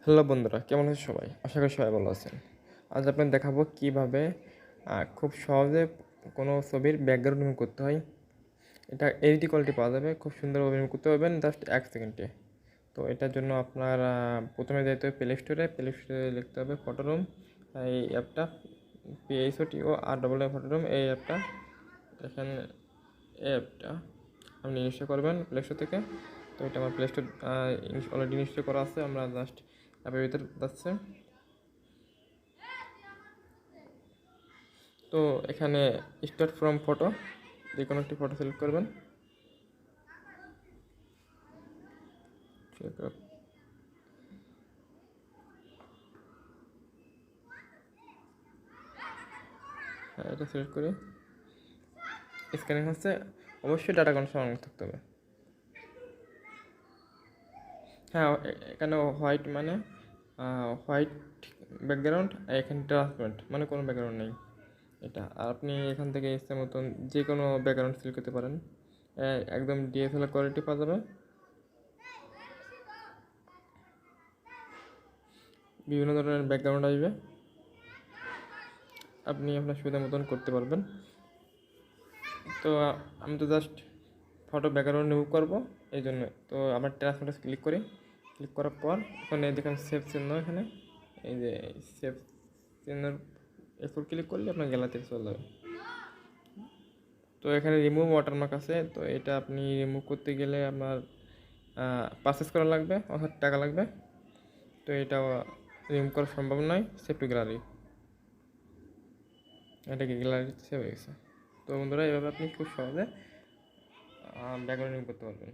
Hello বন্ধুরা, কেমন আছেন সবাই? আশা করি সবাই ভালো আছেন। আজ আপনাদের দেখাবো কীভাবে খুব সহজে কোনো ছবির ব্যাকগ্রাউন্ড রিমুভ করতে হয়। এটা এইচডি কোয়ালিটি পাওয়া যাবে, খুব সুন্দরভাবে রিমুভ করতে পারবেন জাস্ট 1 সেকেন্ডে। তো এটার জন্য আপনার প্রথমে যেতে হবে প্লে স্টোরে লিখতে হবে ফটোরুম। এই অ্যাপটা PHOTOREE ফটোরুম, এই অ্যাপটা এখানে অ্যাপটা আপনি ইনস্টল করবেন প্লে স্টোর থেকে। তো এটা আমার প্লে স্টোর অলরেডি ইনস্টল করা আছে। আমরা জাস্ট অ্যাপের ভিতরে যাচ্ছে। তো এখানে স্টার্ট ফ্রম ফটো, যে কোনো একটি ফটো সিলেক্ট করবেন। হ্যাঁ, এটা সিলেক্ট করে স্ক্যানিং হচ্ছে। অবশ্যই ডাটা কানেকশন অন থাকতে হবে। হ্যাঁ, এখানে হোয়াইট মানে হোয়াইট ব্যাকগ্রাউন্ড, এখানে ট্রান্সপারেন্ট মানে কোনো ব্যাকগ্রাউন্ড নেই এটা। আর আপনি এখান থেকে ইচ্ছে মতন যে কোনো ব্যাকগ্রাউন্ড সিলেক্ট করতে পারেন। একদম ডিএসএলআর কোয়ালিটি পাওয়া যাবে। বিভিন্ন ধরনের ব্যাকগ্রাউন্ড আসবে, আপনি আপনার সুবিধা মতন করতে পারবেন। তো আমি তো জাস্ট ফটো ব্যাকগ্রাউন্ড রিমুভ করবো, এই জন্য তো আবার ট্রান্সফারে ক্লিক করার পর ওখানে দেখেন সেভ চিহ্ন, এখানে এই যে সেভ চিহ্নের এরপর ক্লিক করলে আপনার গ্যালারিতে চলে যাবে। তো এখানে রিমুভ ওয়াটারমার্ক আছে, তো এটা আপনি রিমুভ করতে গেলে আপনার পারচেস করা লাগবে, অর্থাৎ টাকা লাগবে। তো এটা রিমুভ করা সম্ভব নয়। সেভ টু গ্যালারি, এটাকে গ্যালারিতে সেভ হয়ে গেছে। তো বন্ধুরা, এভাবে আপনি খুব সহজে ব্যাকগ্রাউন্ড রিমুভ করতে পারবেন।